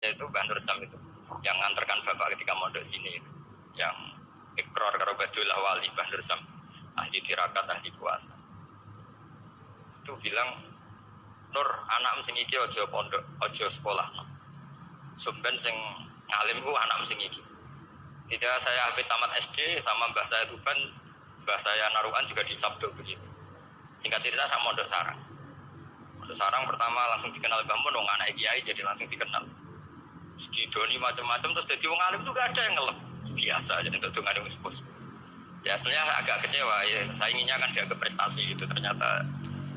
itu Mbah Nur Sam itu yang nganterkan bapak ketika mondok sini itu. Yang ikrar karo Badullah Wali Mbah Nur Sam, ahli tirakat, ahli puasa. Itu bilang, Nur, anak sing iki aja pondok, aja sekolah. Sumben sing ngalim ku anak sing iki. Ketika saya habis tamat SD sama mbah saya Tuban, mbah saya Narukan juga di Sabdo begitu. Singkat cerita saya mondok sarang. Mondok sarang pertama langsung dikenal Mbah Mun, wong anak kiai jadi langsung dikenal. Didoni macam-macam terus jadi wong alim itu gak ada yang ngelem. Biasa aja untuk dongane sepuh. Ya sebenarnya agak kecewa ya, saya inginnya kan dianggap prestasi gitu, ternyata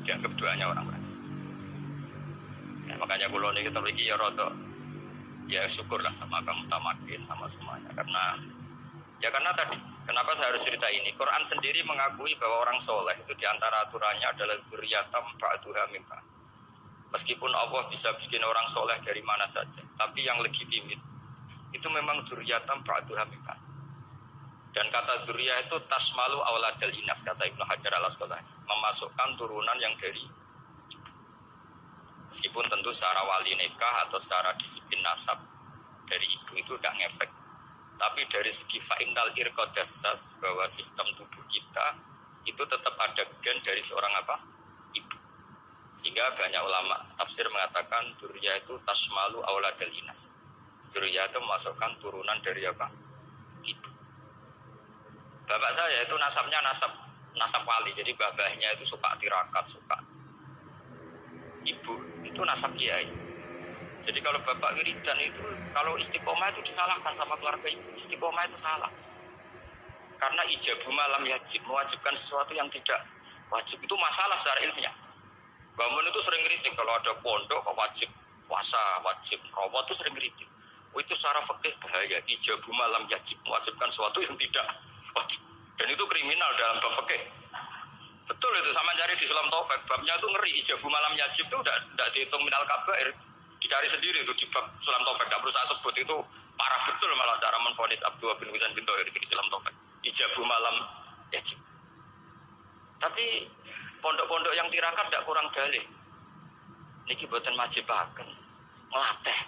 dianggap doanya orang berhasil. Ya, makanya kulo niki terliki ya rodo. Ya syukurlah sama kamu tamakin sama semuanya karena tadi kenapa saya harus cerita ini? Quran sendiri mengakui bahwa orang soleh itu diantara aturannya adalah dzurriyyatam ba'duha min ba'd. Meskipun Allah bisa bikin orang soleh dari mana saja, tapi yang legitimit itu memang dzurriyyatam ba'duha min ba'd. Dan kata dzurriyyah itu tasmalu auladal inas, kata Ibnu Hajar al-Asqalani, memasukkan turunan yang dari ibu. Meskipun tentu secara wali nikah atau secara disiplin nasab dari ibu itu tidak ngefek. Tapi dari segi fa'innal irqadassas, bahwa sistem tubuh kita itu tetap ada gen dari seorang apa? Ibu. Sehingga banyak ulama tafsir mengatakan dzurriyyah itu tasmalu auladal inas. Dzurriyyah itu memasukkan turunan dari apa? Ibu. Bapak saya itu nasabnya nasab wali, jadi babahnya itu suka tirakat, suka. Ibu itu nasab kiai. Jadi kalau bapak wiridan itu, kalau istiqomah itu disalahkan sama keluarga ibu. Istiqomah itu salah. Karena ijabu malam yajib, mewajibkan sesuatu yang tidak wajib. Itu masalah secara ilmiah. Bangun itu sering kritik kalau ada pondok kok wajib puasa, wajib rawat itu sering kritik. Oh, itu secara fikih bahaya. Ijabu malam yajib, mewajibkan sesuatu yang tidak wajib. Dan itu kriminal dalam bab fikih. Betul itu, sama cari di Sulam Taufik, babnya itu ngeri. Ijabu malam yajib itu tidak dihitung minal kabair. Dicari sendiri itu di bab Sulam Taufik, tidak perlu saya sebut, itu parah betul malah cara menvonis Abdullah bin Husain bin Thohir di Sulam Taufik. Ijabu malam yajib. Tapi pondok-pondok yang tirakat tidak kurang dalih. Niki boten majibaken, ngelatih.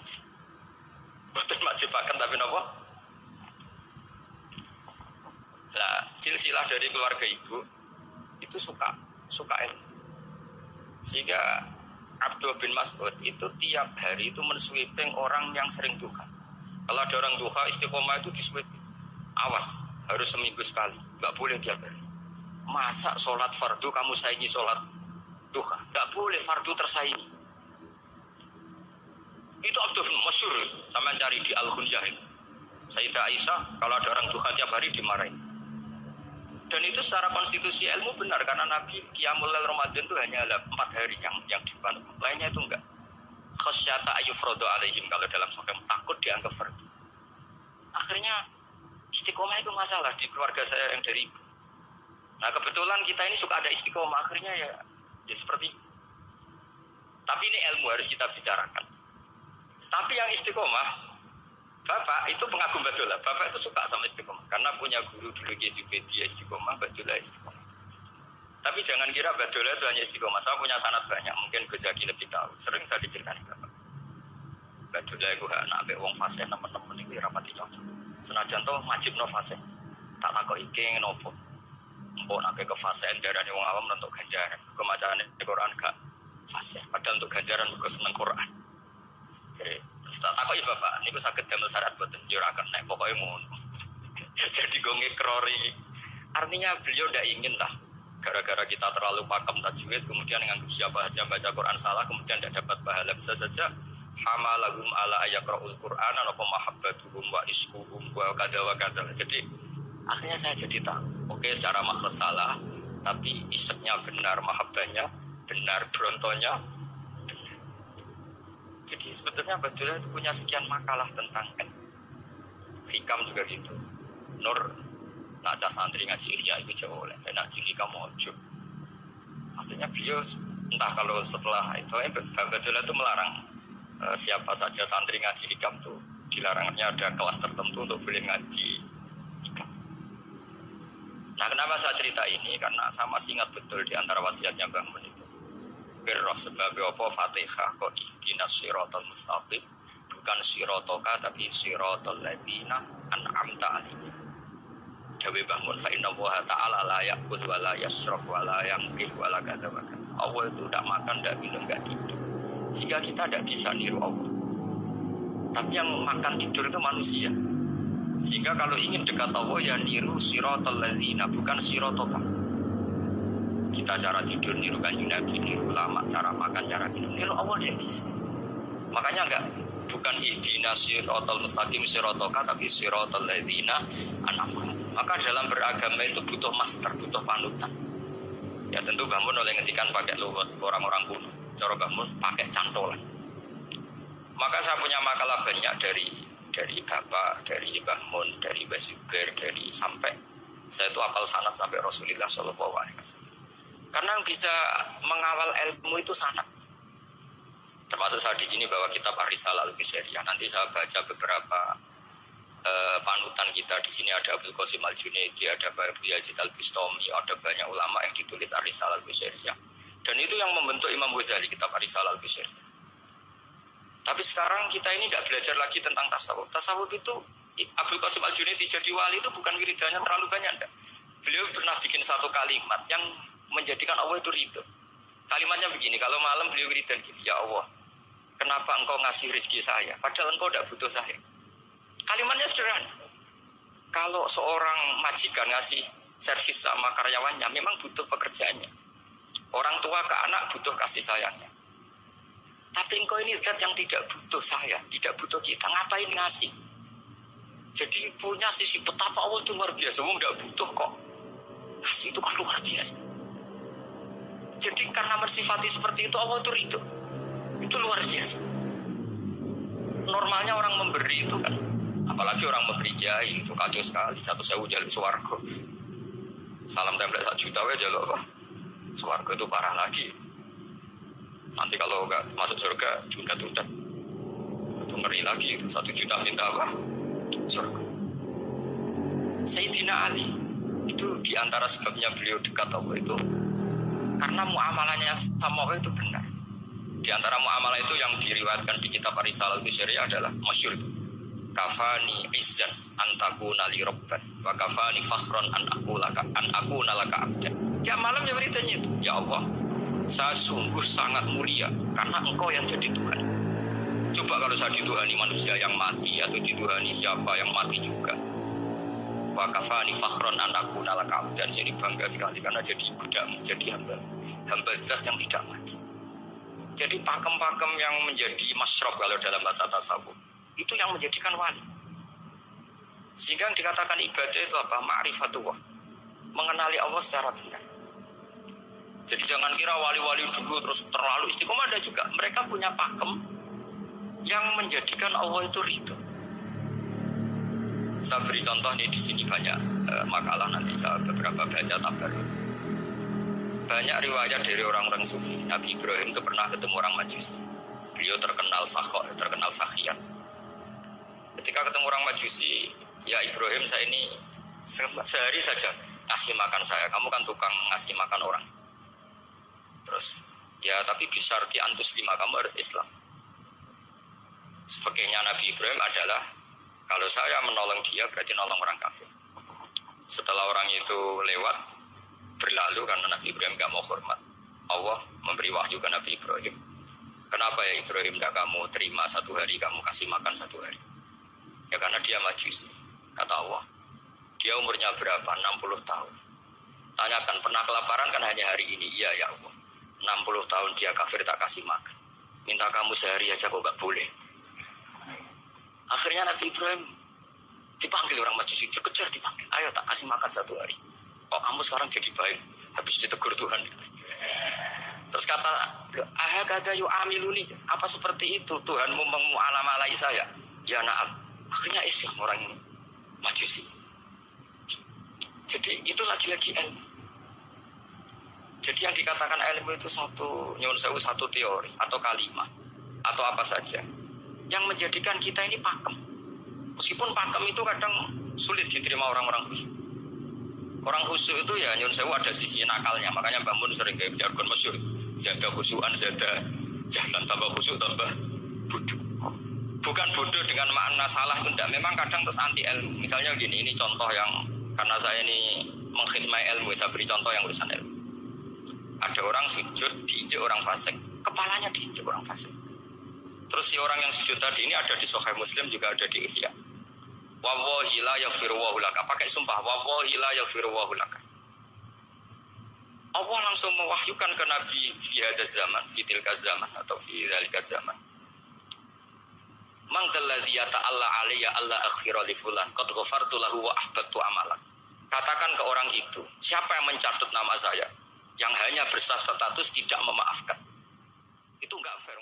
Boten majibaken tapi napa? Nah, silsilah dari keluarga ibu itu suka ilmu. Sehingga Abdullah bin Mas'ud itu tiap hari itu mensweeping orang yang sering duha. Kalau ada orang duha istiqomah itu disweeping. Awas, harus seminggu sekali, nggak boleh tiap hari. Masa sholat fardu kamu saingi sholat duha? Nggak boleh, fardu tersaingi. Itu Abdullah bin Masyhur, sama cari di Al-Khunjah. Sayyidah Aisyah kalau ada orang duha tiap hari dimarahin. Dan itu secara konstitusi ilmu benar karena Nabi Qiyamul Lail Ramadan itu hanya 4 hari yang dipandu. Lainnya itu enggak. Khasyata ayyufradu alaihim, kalau dalam sahih takut dianggap fardu. Akhirnya istiqomah itu masalah di keluarga saya yang dari ibu. Nah kebetulan kita ini suka ada istiqomah, akhirnya ya seperti itu. Tapi ini ilmu harus kita bicarakan. Tapi yang istiqomah, Bapak itu pengagum Badullah. Bapak itu suka sama istiqomah karena punya guru dulu dia istiqomah, Badullah istiqomah. Tapi jangan kira Badullah itu hanya istiqomah. Saya punya sanad banyak, mungkin Gus Zaki lebih tahu. Sering saya diceritakan Bapak. Badullah itu anak ambek wong fase teman-teman iki rapati cocok. Senajan to wajibno fase. Tak takoki iki ngopo. Mbok nek ke fase darane wong awam untuk ganjaran. Kemacane Quran gak fase. Padahal untuk ganjaran mergo seneng Quran. Jadi terus tak takoki Bapak, niku saged damel syarat boten? Ya ora kena, pokoke ngono. Jadi go ngekrori. Artinya beliau ndak ingin lah gara-gara kita terlalu pakem tajwid kemudian nganggap siapa aja baca Quran salah kemudian tidak dapat pahala. Bisa saja hamalahum ala ayaqraul Qur'an apa mahabbatuhum wa isquhum wa kadza wa kadza. Jadi akhirnya saya jadi tahu. Oke, secara makhraj salah, tapi iseknya benar, mahabbahnya benar, brontonya benar. Jadi sebetulnya Badullah itu punya sekian makalah tentang hikam juga gitu. Nur nak santri ngaji ihya itu jauh oleh, nak ngaji hikam ojo. Maksudnya beliau entah kalau setelah itu Badullah itu melarang siapa saja santri ngaji hikam tuh dilarangnya ada kelas tertentu untuk boleh ngaji hikam. Nah kenapa saya cerita ini? Karena saya masih ingat betul di antara wasiatnya Mbah Mun itu. Birroh sebab apa Fatihah kok ihdinas siratal mustaqim bukan sirotoka tapi sirotol ladina an'amta alaihim. Dawe bangun fa inna Allaha ta'ala la ya'kul wa la yashrab wa la yamkih wa la kadza wa kadza. Allah itu tidak makan, tidak minum, tidak tidur. Sehingga kita tidak bisa niru Allah. Tapi yang makan tidur itu manusia. Sehingga kalau ingin dekat Allah ya niru sirotol ladina, bukan sirotoka. Kita cara tidur niru Kanjeng Nabi, niru ulama, cara makan, cara minum, niru Allah dia bisa. Makanya bukan ihdina sirotol mustaqim sirotoka, tapi sirotol ladina an'amta. Maka dalam beragama itu butuh master, butuh panutan. Ya tentu bangun oleh ngetikan pakai luwet orang-orang kuno. Cara bangun pakai cantolan. Maka saya punya makalah banyak dari Bapak, dari Mbah Mun, dari Mbah Zubair, dari sampai saya itu hafal sanad sampai Rasulullah Shallallahu Alaihi Wasallam. Karena yang bisa mengawal ilmu itu sanad. Termasuk saya di sini bawa kitab Ar-Risalah Al-Qushairiyah. Nanti saya baca beberapa panutan kita. Di sini ada Abdul Qasim Al-Junaidi, ada Abu Yazid Al-Bustami, ada banyak ulama yang ditulis Ar-Risalah Al-Qushairiyah. Dan itu yang membentuk Imam Ghazali kitab Ar-Risalah Al-Qushairiyah. Tapi sekarang kita ini tidak belajar lagi tentang tasawuf. Tasawuf itu Abdul Qasim Al-Junaidi jadi wali itu bukan wiridannya terlalu banyak, enggak. Beliau pernah bikin satu kalimat yang menjadikan Allah itu ridho. Kalimatnya begini, kalau malam beliau wiridan gini, ya Allah, kenapa engkau ngasih rezeki saya padahal engkau tidak butuh saya. Kalimatnya sederhana. Kalau seorang majikan ngasih servis sama karyawannya, memang butuh pekerjaannya. Orang tua ke anak butuh kasih sayangnya. Tapi engkau ini zat yang tidak butuh saya, tidak butuh kita, ngapain ngasih? Jadi punya sisi betapa Allah itu luar biasa. Wong tidak butuh kok. Ngasih itu kan luar biasa. Jadi karena bersifati seperti itu Allah itu ridho. Itu luar biasa. Normalnya orang memberi itu kan, apalagi orang memberi kiai itu kacau sekali. 1.000 jaluk swarga. Salam template 1 juta aja jaluk apa? Swarga itu parah lagi. Nanti kalau enggak masuk surga tunda-tunda. Itu ngeri lagi itu 1 juta minta apa? Surga. Sayyidina Ali itu diantara sebabnya beliau dekat Allah itu karena muamalahnya sama Allah itu benar. Di antara muamalah itu yang diriwayatkan di kitab Ar-Risalah Al-Qushairiyah adalah masyhur itu. Kafani izzan antakuna li rabban wa kafani fakhran an akuna laka abdan. Tiap malam ya beritanya itu, ya Allah, saya sungguh sangat mulia karena engkau yang jadi Tuhan. Coba kalau saya dituhani manusia yang mati atau dituhani siapa yang mati juga. Wa kafani fakhran an akuna laka abdan. Saya bangga sekali karena jadi budakmu, jadi hamba zat yang tidak mati. Jadi pakem-pakem yang menjadi masyrab kalau dalam bahasa tasawuf itu yang menjadikan wali. Sehingga yang dikatakan ibadah itu apa? Ma'rifatullah, mengenali Allah secara benar. Jadi jangan kira wali-wali dulu terus terlalu istiqomah. Ada juga mereka punya pakem yang menjadikan Allah itu ridho. Saya beri contoh nih di sini banyak makalah, nanti saya beberapa baca tabarut. Banyak riwayat dari orang-orang sufi. Nabi Ibrahim itu pernah ketemu orang Majusi. Beliau terkenal sakhor, terkenal sakhian. Ketika ketemu orang Majusi, ya Ibrahim, saya ini sehari saja ngasih makan saya. Kamu kan tukang ngasih makan orang. Terus, ya tapi bisyarti antus 5, kamu harus Islam. Sebagainya Nabi Ibrahim adalah kalau saya menolong dia berarti nolong orang kafir. Setelah orang itu lewat berlalu karena Nabi Ibrahim gak mau hormat, Allah memberi wahyu ke Nabi Ibrahim. Kenapa ya Ibrahim tidak kamu terima 1 hari, kamu kasih makan 1 hari? Ya karena dia Majusi. Kata Allah, dia umurnya berapa? 60 tahun. Tanyakan, pernah kelaparan kan hanya hari ini? Iya ya Allah. 60 tahun dia kafir tak kasih makan. Minta kamu sehari aja kok gak boleh. Akhirnya Nabi Ibrahim dipanggil orang Majusi, dikejar dipanggil. Ayo tak kasih makan 1 hari. Kok kamu sekarang jadi baik? Habis ditegur Tuhan. Terus kata, ahakada yu'amiluni, apa seperti itu Tuhanmu mengu'alamalai saya? Ya na'am. Akhirnya Islam orang ini Majusi. Jadi itu lagi-lagi ilmu. Jadi yang dikatakan ilmu itu satu teori atau kalimat atau apa saja yang menjadikan kita ini pakem. Meskipun pakem itu kadang sulit diterima orang-orang khusyuk. Orang khusyuk itu ya nyun sewu ada sisi nakalnya. Makanya Mbah Mun sering kayak jargon masyhur, zada khusyuan, zada jalan, tambah khusyuk tambah bodoh. Bukan bodoh dengan makna salah itu enggak. Memang kadang terus anti ilmu. Misalnya gini, ini contoh yang karena saya ini mengkhidmati ilmu, saya beri contoh yang urusan ilmu. Ada orang sujud diinjak orang fasik, kepalanya diinjak orang fasik. Terus si orang yang sujud tadi ini ada di Sahih Muslim, juga ada di Ihya. Wallahi la yaghfiru wa laka. Pakai sumpah, wallahi la yaghfiru wa laka. Allah langsung mewahyukan ke Nabi fi hadzal zaman, fi tilka zaman atau fi dzalika zaman. Man alladzi yata'alla alayya alla aghfira li fulan qad ghafartu lahu wa ahbattu amalak. Katakan ke orang itu, siapa yang mencatut nama saya yang hanya berstatus tidak memaafkan. Itu enggak fair.